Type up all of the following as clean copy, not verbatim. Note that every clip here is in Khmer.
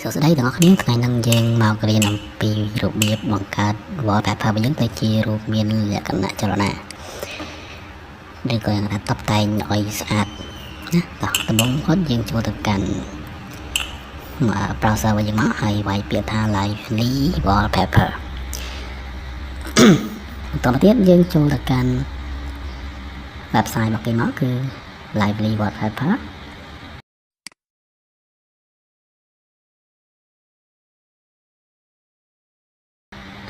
សួស្តីទាំងអស់គ្នាថ្ងៃនេះយើងមករៀនអំពីរបៀបបង្កើត wallpaper របស់យើងទៅជារូបមានលក្ខណៈចលនាឬក៏យ៉ាងណាតុបតែងឲ្យស្អាតណាតោះដំបូងផុតយើងចូលទៅកាន់ browser របស់យើងមកហើយវាយពាក្យថា lively wallpaper បន្តមកទៀតយើងចូលទៅកាន់ website របស់គេមកគឺ lively wallpaper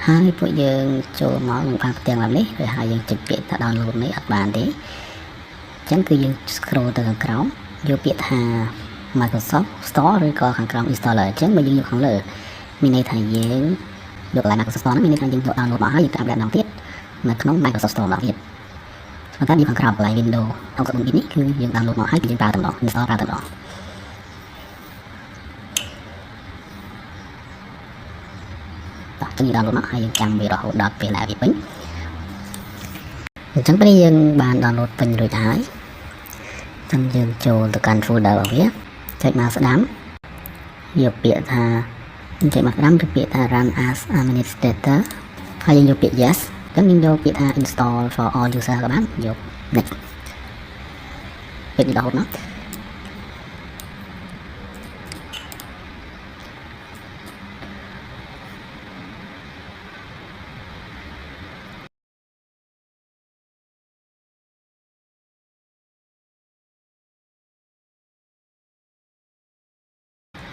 ហើយពួកយើងចូលមកនឹងបានផ្ទាំងឡើងនេះឬហើយយើងចុចពាក្យថា download នេះអត់បានទេអញ្ចឹងគឺយើង scroll ទៅខាងក្រោមយកពាក្យថា Microsoft Store ឬក៏ខាងក្រោម installer អញ្ចឹងបើយើងយកខាងលើមានន័យថាយើងយកកន្លែង Microsoft Store ហ្នឹងមានន័យថាយើងយក download មកហើយយើងតាមម្ដងទៀតនៅក្នុង Microsoft Store ម្ដងទៀតប៉ុន្តែយើងខាងក្រោមកន្លែង Windows 64 bit នេះគឺយើង download មកហើយគឺយើងប្រើតែម្ដង install ប្រើតែម្ដងចឹងយើង download មកហើយយើងចាំវារហូតដល់ពេលដែលវាពេញអញ្ចឹងពេលយើងបាន download ពេញរួចហើយអញ្ចឹងយើងចូលទៅកាន់ folder របស់វាចុចមកស្ដាំយកពាក្យថាចុចមកស្ដាំទៅពាក្យថា run as administrator ហើយយើងយកពាក្យ yes អញ្ចឹងយើងយកពាក្យថា install for all user ក៏បានយក next ពាក្យនេះរហូតមក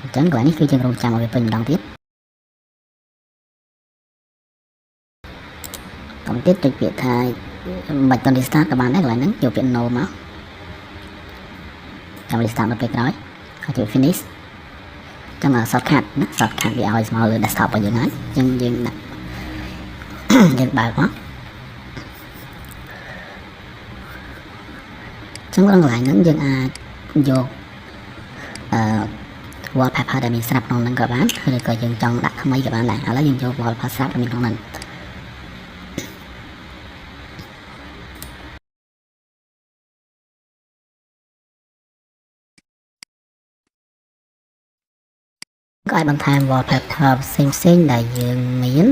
អញ្ចឹងកន្លែងនេះគឺយើងរងចាំឲ្យវាពេញម្ដងទៀតតាមទៀតចុចពាក្យថាមិនទាន់ restart ក៏បានដែរកន្លែងហ្នឹងយកពាក្យ no មកចាំ restart ដល់ពេលក្រោយហើយចុច finish ចាំ shortcut ណា shortcut វាឲ្យស្មើលើ desktop របស់យើងហើយអញ្ចឹងយើងដាក់យើងបើកមកអញ្ចឹងក្នុងកន្លែងហ្នឹងយើងអាចយកwallpaper ដែលមានស្រាប់ក្នុងហ្នឹងក៏បានឬក៏យើងចង់ដាក់ថ្មីក៏បានដែរឥឡូវយើងយក wallpaper ស្រាប់ដែលមានក្នុងហ្នឹងក៏អាចបន្ថែម wallpaper ផ្សេងៗដែលយើងមាន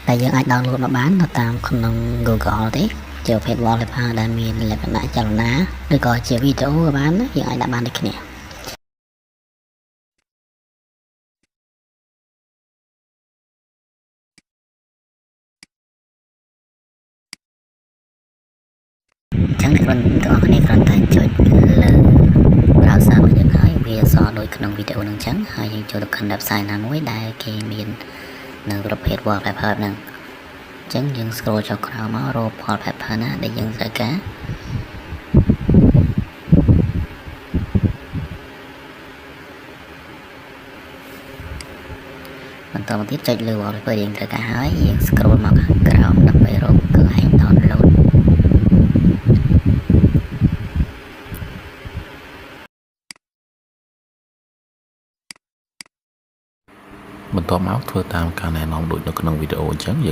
ដែលយើងអាច download មកបាននៅតាមក្នុង Google ទេជាប្រភេទ wallpaper ដែលមានលក្ខណៈចលនាឬក៏ជាវីដេអូក៏បានយើងអាចដាក់បានដូចគ្នាអញ្ចឹងអ្នកទាំងអស់គ្នាគ្រាន់តែចុចលើ browser របស់យើងហើយវាសដូចក្នុងវីដេអូហ្នឹងអញ្ចឹងហើយយើងចូលទៅកាន់ website ណាមួយដែលគេមាននៅប្រភេទ wallpaper ហ្នឹងអញ្ចឹងយើង scroll ចុះក្រោមមករក wallpaper ណាដែលយើងត្រូវការបន្តមកទៀតចុចលើ wallpaper យើងត្រូវការហើយយើង scroll មកខាងក្រោមដើម្បីរកកន្លែង downloadបន្ទាប់មកធ្វើតាមការណែនាំដូចនៅក្នុងវីដេអូអញ្ចឹងយើង